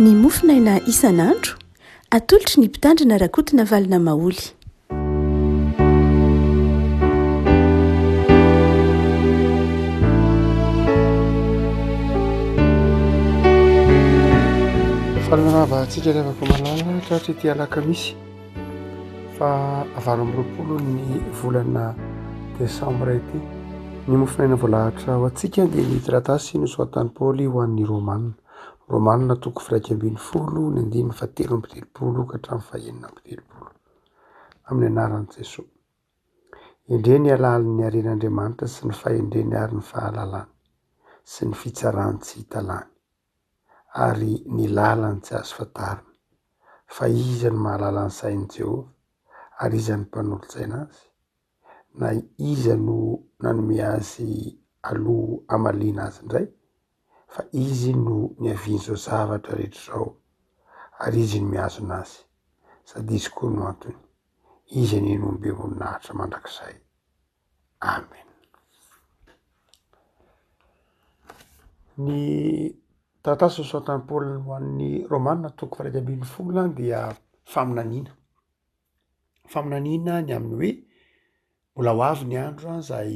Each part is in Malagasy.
ny mofinaina isan'andro atolotry ny mpitandrina rakotina valina maoly. falinarava antsika rehefa malala tratra ity alakamisy fa avalo amby roapolo ny volana desambra ity ny mofinaina voalahatra ho antsika dia ny taratasy nosoatan'i Paoly ho an'ny romanina toko firaika ambin'ny folo ny andimy fahatelo amby telopolo ka hatramin'ny fahaenina amby telopolo amin'ny anaran'i Jesosy. Endre ny alalin'ny haren'Andriamanitra sy ny fahendreny ary ny fahalalany sy ny fitsarany tsy hitalany ary ny lalany tsy azo fantarina fa iza ny mahalala ny sain'i Jehovah ary iza ny mpanolotsaina azy na iza no nanome azy aloha amaliana azy indray fa izy no niaviany izao zavatra rehetra izao ary izy no mihazona azy sady izy koa no antony izy ny nombe voninahitra mandrakizay. Amen. Ny taratasy nosoatan'i Paoly ho an'ny romanina toko firaika ambin'ny folo dia faminaniana ny amin'ny hoe mbola ho avy ny andro izay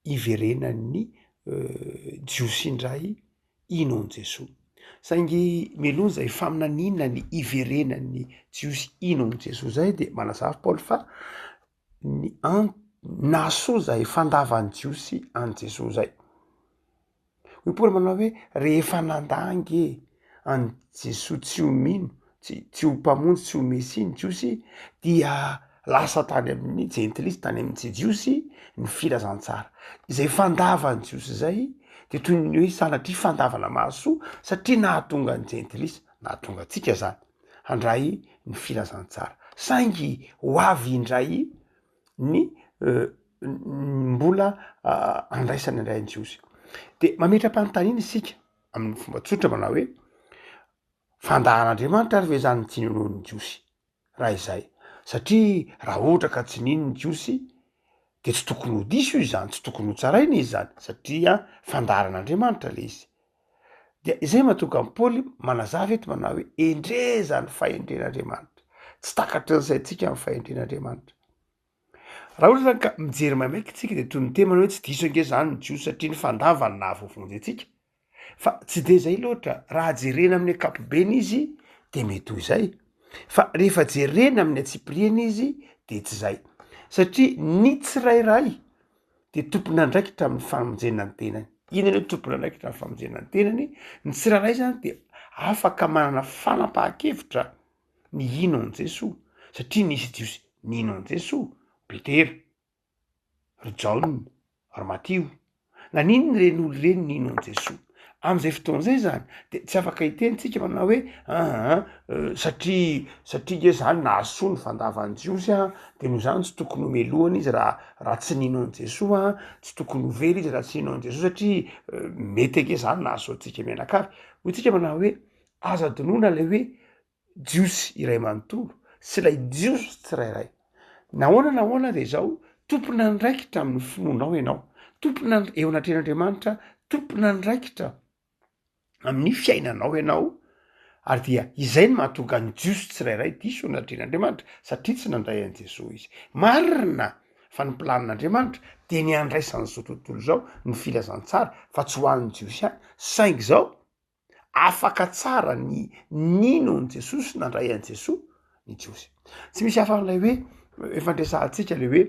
iverenan'ny jiosy indray inon Jesosy. Saingy mialoha izay faminaniana ny iverenan'ny jiosy inon Jesosy zay dia manazava Paoly fa ny nasoa izay fandavan'ny jiosy an Jesosy zay. Hoy Paoly manao hoe rehefa nandangy an Jesosy tsy homino, tsy ho mpamonjy, tsy ho mesiny jiosy dia lasa tany amin'ny jentilisy, tany amin'ny jiosy ny filazantsara. Izay fandavan'ny jiosy zay dia toy ny hoe sanatria fandavana mahasoa satria nahatonga ny jentilisy, nahatonga antsika zany handray ny filazantsara. Saingy ho avy indray ny mbola andraisany indray ny jiosy. Dia mametra-panontaniana isika amin'ny fomba tsotra manao hoe fandahan'Andriamanitra ary ve zany tsy ninoany jiosy raha izay? Satria raha ohatra ka tsy nino ny jiosy dia tsy tokony ho diso izy zany, tsy tokony ho tsaraina izy zany satria fandaharan'Andriamanitra le izy. Dia izay mahatonga an'i Paoly manazava eto manao hoe endreza ny fahendren'Andriamanitra, tsy takatry ny saintsika amin'ny fahendren'Andriamanitra. Raha ohatra zany ka mijery maimaika tsika dia toy ny temana hoe tsy diso ange zany ny jiosy satria ny fandavany nahavoavonjy antsika. Fa tsy de zay loatra, raha jerena amin'ny ankapobeny izy dia mety ho izay. Fa rehefa jerena amin'ny atsipiriany izy dia tsy zay. Satria ny tsirairay dia tompona andraikitra amin'ny famonjena ny tenany. Inona hoe tompona andraikitra amin'ny famonjena ny tenany? Ny tsirairay zany dia afaka manana fanapa-kevitra ny inon Jesosy. Satria nisy jiosy ninon Jesosy, Petera, ry Jaona, ry Matio. Nanino reny olo reny ninon Jesosy? Amin'izay fotoan'izay zany dia tsy afaka hitentsika manao hoe satria nge zany nahasoa ny fandavan'ny jiosy dia noho izany tsy tokony homelohana izy raha tsy ninon Jesosy tsy tokony ho very izy raha tsy ninon Jesosy satria mety ange zany nahasoa antsika mianakavy. Hoy tsika manao hoe aza adinoina ilay hoe jiosy iray manontolo sy ilay jiosy tsirairay. Nahoana dia izao tompona andraikitra amin'ny finoanao ianao, tompona eo anatren'Andriamanitra, tompona andraikitra amin'ny fiainanao ianao, ary dia izay no mahatonga ny jiosy tsirairay diso anatren'Andriamanitra satria tsy nandray an Jesosy izy. Marina fa ny planin'Andriamanitra dia ny andraisan'izao tontolo izao ny filazantsara fa tsy ho an'ny jiosy ihany. Saingy izao afaka tsara ny ninon Jesosy nandray an Jesosy ny jiosy. Tsy misy hafa n'ilay hoe efa andresantsika le hoe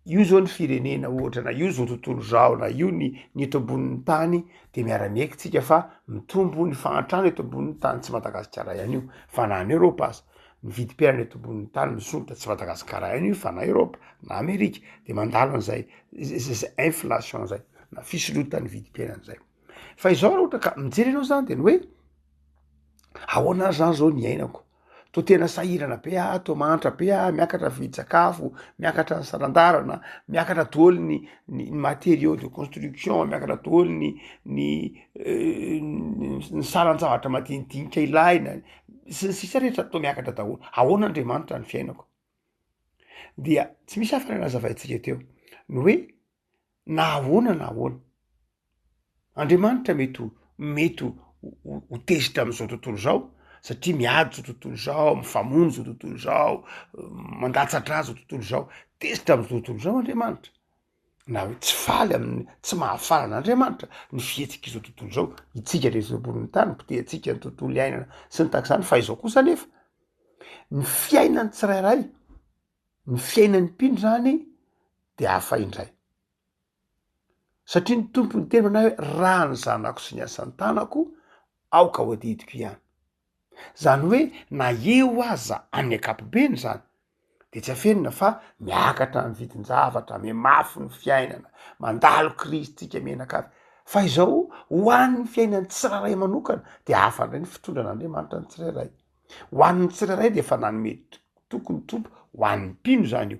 io zao ny firenena ohatra na io zao tontolo zao na io ny eto ambonin'ny tany dia miara-miaiky tsika fa mitombo ny fahantrana eto ambonin'ny tany, tsy Madagasikara ihany io fa na ny Eoropa aza. Ny vidim-piainana eto ambonin'ny tany misonta tsy Madagasikara ihany io fa na Eoropa na Amerika dia mandalo an'izay inflation zay na fisolotan'ny vidim-piainana zay. Fa izao raha ohatra ka mijery ianao zany dia ny hoe ahoana zany zao ny ainako? Tô tena sahirana be tô mantra be miakatra vidin-tsakafo, miakatra ny sarandarana, miakatra daholo ny matériaux de construction, miakatra daholo ny saran-javatra madinidinika ilaina, sy ny sisa rehetra atao miakatra daholo. Ahoana Andriamanitra ny fiainako? Dia tsy misy hafa nazavaintsika teo ny hoe na ahoana Andriamanitra mety ho tezitra am'izao tontolo zao satria miady zao tontolo zao, mifamono zao tontolo zao, mandatsatra zao tontolo zao, tezitra am'izao tontolo zao Andriamanitra. Na hoe tsy faly amin'ny tsy mahafara an'Andriamanitra ny fietsika izao tontolo zao, itsika rehetra amboniny tany mpitehantsika ny tontolo iainana sy ny tahak'izany, fa izao kosa nefa ny fiainany tsirairay, ny fiainan'ny mpino zany de hafa indray. Satria ny tompo ny teny manahy hoe raha ny zanako sy ny asan'ny tanako aoka ho adidiko ihany. Zany hoe na eo aza amin'ny ankapobeny zany de tsy afenina fa miakatra ny vidin-javatra, mihamafy ny fiainana, mandalo Kristsika mianakavy. Fa izao ho an'ny fiainany tsirairay manokana de hafa indray ny fitondran'Andriamanitra ny tsirairay. Ho an'ny tsirairay de efa nanome tokony tompo ho an'ny mpino zany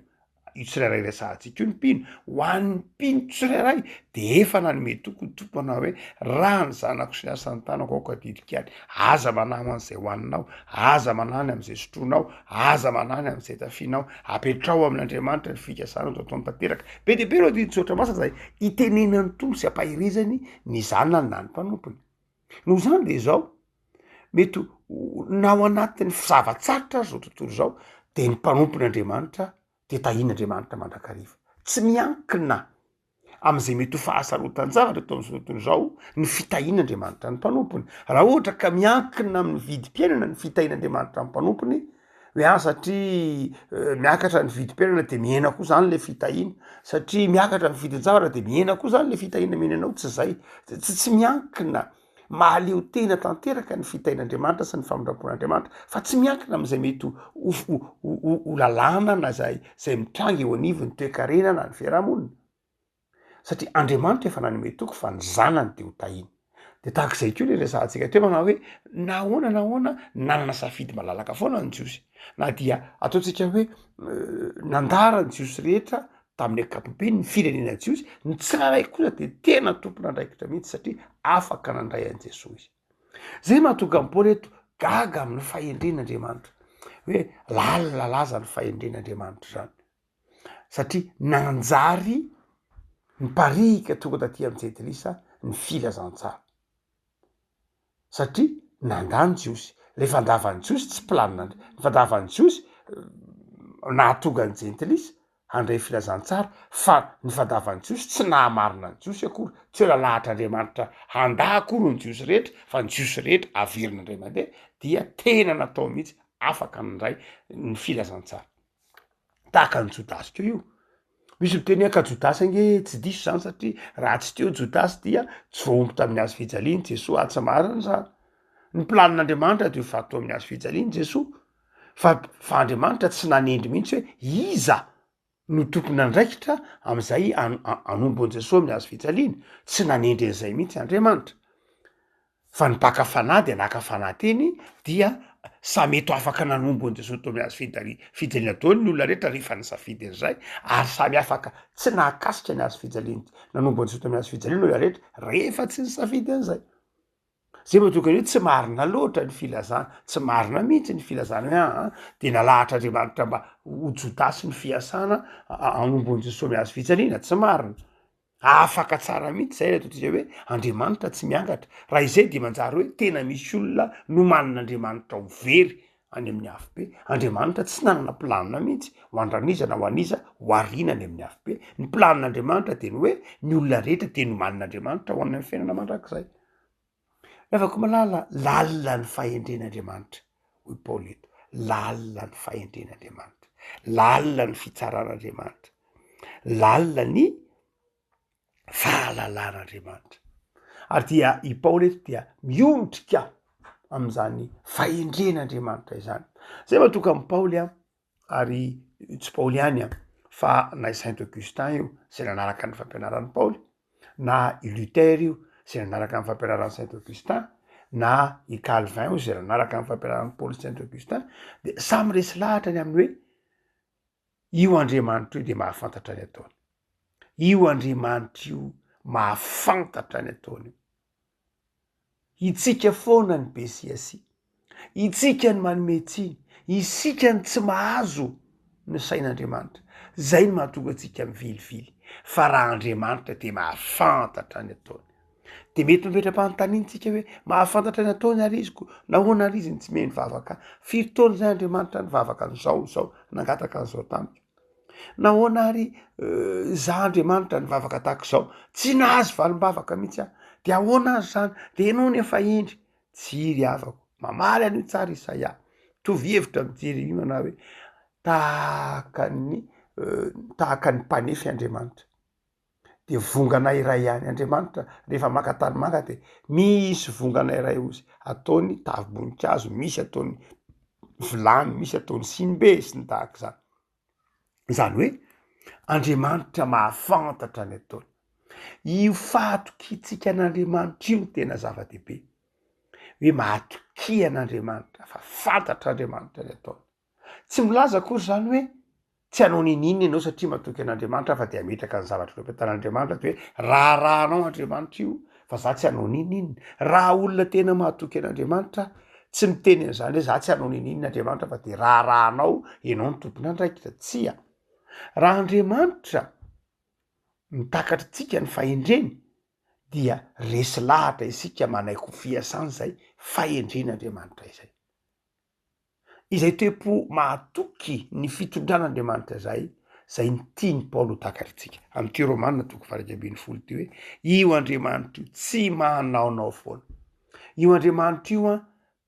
io tsirairay resahantsika io ny mpino, ho an'ny mpino tsirairay de efa nanome tokony tompo anao hoe raha ny zanako sy ny asan'ny tanako aoka didiko ihany. Aza manano an'izay hoaninao, aza manany am'izay sotronao, aza manany am'izay tafianao, apetrao amin'Andriamanitra ny fikasana zao taony tanteraka. Be de be reo diny tsotra masina zay itenenan'ny tompo sy ampahirizany ny zanany na ny mpanompony. Noho zany de zao mety na ao anatin'ny fizavatsaritra zao tontolo zao de ny mpanompon'Andriamanitra de tahin'Andriamanitra mandrakariva. Tsy miankina am'izay mety ho fahasarotan-javatra eto am'izao tontolo zao ny fitahin'Andriamanitra ny mpanompony. Raha ohatra ka miankina amin'ny vidim-piainana ny fitahin'Andriamanitra ny mpanompony, hoe satria miakatra ny vidim-piainana de mihena koa zany le fitahina, satria miakatra ny vidin-javatra de mihena koa zany le fitahina menanao. Tsy zay, tsy miankina. Mahaleo tena tanteraka ny fitahin'Andriamanitra sy ny famindrampon'Andriamanitra, fa tsy miankina am'izay mety ho lalàna na zay mitranga eo anivony toe-karena na ny fiarahamonina. Satria Andriamanitra efa nanome toko fa ny zanany de ho tahiny. De tahak'izay koa le resahantsika teo manao hoe nahoana nanana safidy malalaka foana ny Jiosy, na dia ataontsika hoe nandara ny Jiosy rehetra tamin'ny ankapobeny ny firenena Jiosy, ny tsirairay kosa de tena tompon'andraikitra mihitsy satria afaka nandray an Jesosy. Zay mahatonga ny Paoly eto gaga amin'ny fahendren'Andriamanitra, hoe lalina laza ny fahendren'Andriamanitra zany, satria nanjary ny parika tonga taty am'Jetilisa ny filazantsara, satria nandany Jiosy. Le fandavan'ny Jiosy tsy planina, ny fandavan'ny Jiosy nahatonga ny Jentilisa handray filazantsara, fa ny fandavan'ny Jiosy tsy nahamarina ny Jiosy akory, tsy hoe lahalahatr'Andriamanitra handa akory ny Jiosy rehetra, fa ny Jiosy rehetra averina indray mandeha dia tena natao mihitsy afaka nandray ny filazantsara. Tahaka ny Jodasy keo io. Misy miteny hoe ka Jodasy ange tsy diso zany satria raha tsy teo Jodasy dia tsy voaomby tamin'ny hazo fijaliany Jesosy, tsy marina zany. Ny planin'Andriamanitra de fa atao amin'ny hazo fijaliany Jesosy, fa Andriamanitra tsy nanendry mihitsy hoe iza no tompony andraikitra am'izay anombony Jesosy amin'ny hazo fijaliany. Tsy nanendry an'izay mihitsy Andriamanitra. Fa ny baka fanahy de naka fanahy teny dia samy eto afaka nanombony Jesosy tao amin'ny hazo fijaliana daholo ny olona rehetra rehefa nisafidy an'izay, ary samy afaka tsy nahakasika ny hazo fijaliana nanombony Jesosy tao amin'ny hazo fijaliana olona rehetra rehefa tsy nisafidy an'izay. Zay mahatonga hoe tsy marina loatra ny filazana, tsy marina mihitsy ny filazana hoe de nalahatr'Andriamanitra mba ho Jodasy ny fiasana anombony Jesosy amin'ny hazo fijaliana, tsy marina. Afaka tsara mihitsy zay ataontsika hoe Andriamanitra tsy miangatra. Raha izay de manjary hoe tena misy olona no manin'Andriamanitra ho very any amin'ny hafobe. Andriamanitra tsy nanana planina mihitsy ho andraniza na ho aniza ho ariana any amin'ny hafobe. Ny planin'Andriamanitra de ny hoe ny olona rehetra de no manin'Andriamanitra ho amin'ny fiainana mandrakizay. Afaka malala lalina ny fahendren'Andriamanitra hoy Paoly eto, lalina ny fahendren'Andriamanitra, lalina ny fitsaran'Andriamanitra, lalina ny fahalalàn'Andriamanitra. Ary dia i Paoly eto dia miondrika am'izany fahendren'Andriamanitra izany. Zay mahatonga ny Paoly ary tsy Paoly ihany fa na i Saint Augustin io zay nanaraka ny fampianaran'ny Paoly, na i Luther io zay nanaraka ny fampianaran'ny Saint Augustin, na i Calvin io zay nanaraka ny fampianaran'ny Paoly Saint Augustin, de samy resy lahatra ny amin'ny hoe io Andriamanitra io de mahafantatra ny ataony. Io Andriamanitra io mahafantatra ny ataony. Itsika foana ny be siasi, itsika ny manome tsiny, isika ny tsy mahazo ny sain'Andriamanitra. Zay ny mahatonga atsika mivilivily. Fa raha Andriamanitra de mahafantatra ny ataony. de mety mipetra-panontaniantsika hoe mahafantatra ny ataony ary izy ko nahoana ary izy ny tsy mey nivavaka firy taona zay Andriamanitra nivavaka an'zao nangataka an'izao tamika nahoana ary za Andriamanitra nivavaka tahak'izao tsy nahazo valim-bavaka mihitsy aho de ahoana azy zany de enao ny efa endry jiry avako mamaly an'io tsara Isaia tovy hevitra mijery io ana hoe tahaka ny mpanefy Andriamanitra de vongana iray ihany Andriamanitra rehefa maka tany manga de misy vongana iray ozy ataony tavim-boninkazo misy ataony vilany misy ataony simbe sy ny tahaka zany hoe Andriamanitra mahafantatra ny ataony io fahatokitsika an'Andriamanitra io tena zava-dehibe hoe mahatokia an'Andriamanitra fa fantatra Andriamanitra ny ataony tsy milaza kory zany hoe tsy hanao ninina ianao satria mahatoky an'Andriamanitra fa de ametraka ny zavatra lopetan'Andriamanitra de hoe rahanao Andriamanitra io fa za tsy hanao ninina raha olona tena mahatoky an'Andriamanitra tsy miteny an'izany hoe za tsy hanao ninina Andriamanitra fa de rahanao ianao ny tompony andraikitra tsia raha Andriamanitra mitakatra tsika ny fahendreny dia resy lahatra isika manaiko fiasany zay fahendren'Andriamanitra izay tempo mahatoky ny fitondran'Andriamanitra zay ny tiany Paoly ho takatritsika am'ty Romanina toko 8:10 ty hoe io Andriamanitra io tsy manaonao foana io Andriamanitra io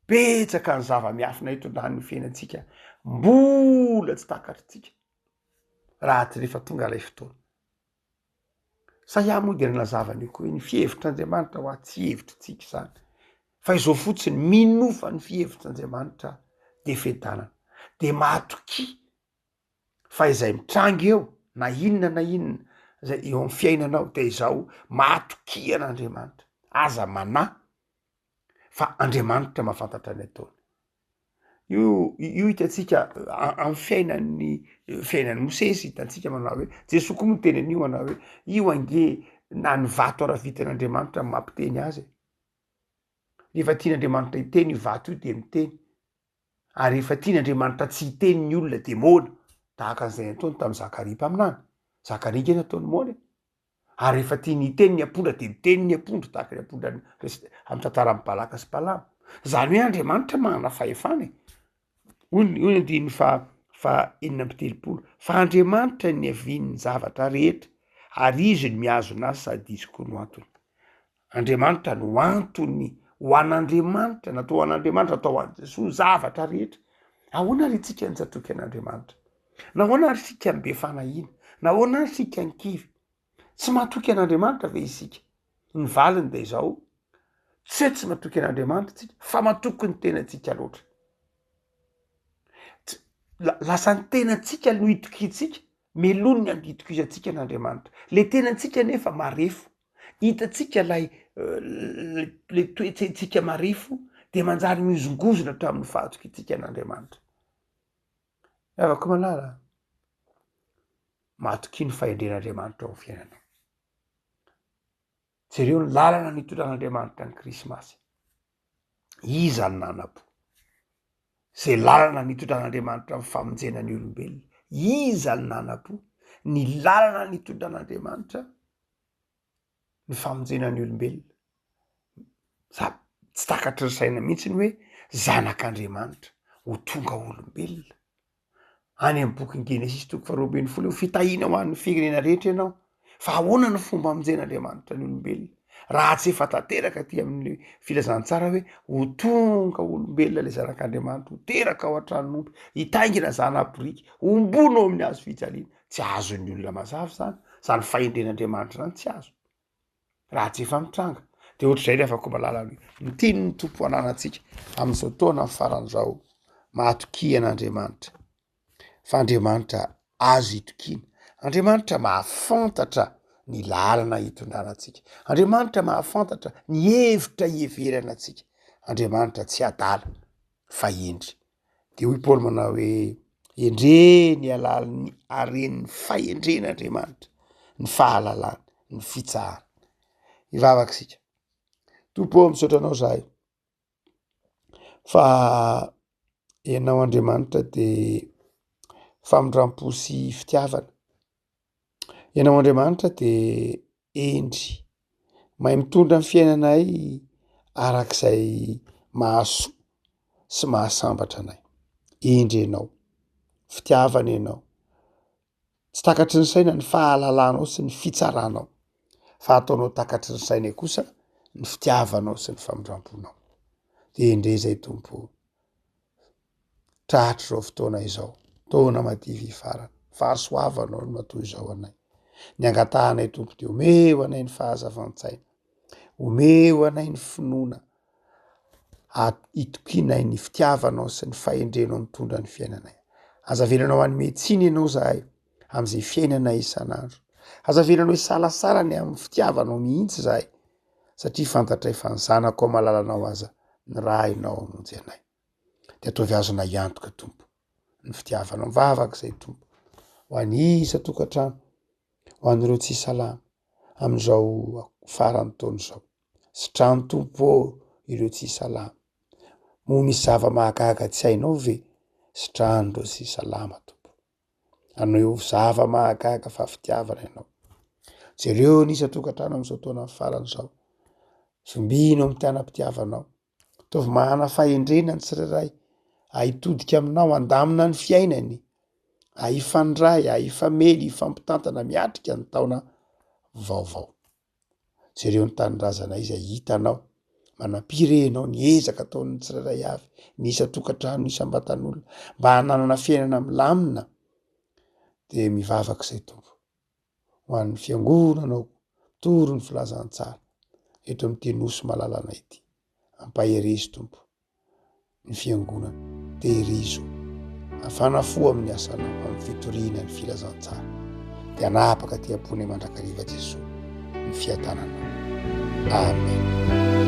betsaka ny zava-miafina hitondrany fiainantsika mbola tsy takatritsika raha tsy rehefa tonga lay fotoana Isaia moa de nilazavany koa hoe ny fihevitr'Andriamanitra ho tsy hevitritsika zany fa izao fotsiny minofa ny fihevitr'Andriamanitra de fetanana de mahatoky fa izay mitrangy eo na inona zay eo amin'ny fiainanao de izao mahatoky an'Andriamanitra aza manà fa Andriamanitra mahafantatra ny ataony io hitatsika amin'ny fiainan'ny Mosesy hitatsika manao hoe Jesosy koa miteny an'io manao hoe io ange na ny vato araviten'Andriamanitra mampiteny azy rehefa tian'Andriamanitra hiteny vato io de miteny ary rehefa tian'Andriamanitra tsy hiteny ny olona de mona tahaka an'izay ataony tamin'ny Zakaria mpaminany Zakaria nge nataony mona ary rehefa tiany hiteny ny apondra de miteny ny apondra tahaka ny apondra amin'ny tantaran'ny Balaka sy Balama zany hoe Andriamanitra manana fahefana hoy andiny fa 4:30 fa Andriamanitra ny aviany zavatra rehetra ary izy ny miazona azy sady izy koa no antony Andriamanitra no antony ho an'Andriamanitra natao an'Andriamanitra atao an' Jesosy zavatra rehetra ahoana ary tsika ny tsatoky an'Andriamanitra nahoana ary sika ny be fanahina nahoana ary sika ny kivy tsy mahatoky an'Andriamanitra ve isika ny valiny de izao tsy mahatoky an'Andriamanitra tsika fa mahatoky ny tenantsika loatra lasa ny tenantsika no hitokitsika melony ny anditokizatsika an'Andriamanitra le tenantsika nefa marefo hitatsika le toetsentsika marefo de manjary mizongozona hatao amin'ny fahatokitsika an'Andriamanitra avako malala mahatoky ny fahendren'Andriamanitra ao fiainana jereo ny lalana nitondran'Andriamanitra ny Krismasy iza ny nanapo zay lalana nitondran'Andriamanitra amin'ny famonjena ny olombelona iza ny nanapo ny lalana nitondran'Andriamanitra ny famonjena ny olombelona za tsy takatra ny saina mihitsy ny hoe zanak'Andriamanitra ho tonga olombelona any amin'ny boky Genesis toko 2:10 fitahina ho an'ny firenena rehetra ianao fa ahoana ny fomba amonjen'Andriamanitra ny olombelona raha tsy efa tanteraka ty amin'ny filazantsara hoe ho tonga olombelona le zanak'Andriamanitra ho teraka ao an-tranon'omby hitaingina zanaboriky ombonao amin'ny hazo fijaliana tsy azon'ny olona mazava zany fahendren'Andriamanitra zany tsy azo raha tsy efa mitranga de ohatr'izay le afaka malala ny tiny ny tompo ananantsika amin'izao taona faran'izao mahatoky an'Andriamanitra fa Andriamanitra azo hitokiana Andriamanitra mahafantatra ny lalana hitondranantsika Andriamanitra mahafantatra ny hevitra hieveranantsika Andriamanitra tsy adala fa endry de hoy Paoly manao hoe endreny alalany aren'ny fahendren'Andriamanitra ny fahalalany ny fitsahana ivavaka sika tompo misaotra anao zahay fa ianao Andriamanitra de famindrampo sy fitiavana ianao Andriamanitra de endry mahay mitondra ny fiainanay arak'izay mahasoa sy mahasambatra anay. Indry ianao, fitiavana ianao, tsy takatry ny saina ny fahalalanao sy ny fitsaranao, fa ataonao takatry ny saina kosa ny fitiavanao sy ny famindramponao. De indray zay Tompo, tratra zao fotoana izao, taona madivy farany, fahasoavanao no matoy izao anay. Ny angatahanay Tompo de omeo anay ny fahazavan-tsaina, omeo anay ny finoana, itokinay ny fitiavanao sy ny fahendrenao mitondra ny fiainanay. Azavelanao hanome tsiny ianao zahay am'izay fiainanay isan'andro. Azavelanao isalasala ny amin'ny fitiavanao mihitsy zahay, satria fantatray fa ny zanako ao malalanao aza ny raha hainao amonjy anay. De ataovy azona iantoka Tompo ny fitiavanao, mivavaka zay Tompo ho an'isa tokantrano, ho an'ireo tsy salama am'izao farany taona zao. Sitrano Tompo ireo tsy salama, mo misy zava-mahagaga tsy hainao ve? Sitrano reo tsy salama Tompo, aneo zava-mahagaga fa fitiavana ianao. Jereo nisa tokantrano am'izao taona farany zao, sombino amy tianam-pitiavanao, tovy mahana fahendrena ny tsirairay, ahitodika aminao, andamina ny fiainany, ahifandray, ahifamely, hifampitantana miatrika ny taona vaovao. Jereo ny tanindrazana izay hitanao, manam-pirenao ny ezaka ataon'ny tsirairay avy, nisa tokantrano, nisa ambatan'olona, mba hananana fiainana milamina. De mivavaka zay Tompo ho an'ny fiangonanao, toro ny filazantsara eto amin'ity nosy malalana ity. Ampahirizo Tompo ny fiangonana, tehirizo, afanafo amin'ny asanao, amin'ny fitoriana ny filazantsara. De anapaka ty am-pony mandrakariva Jesosy ny fiatanana. Amen.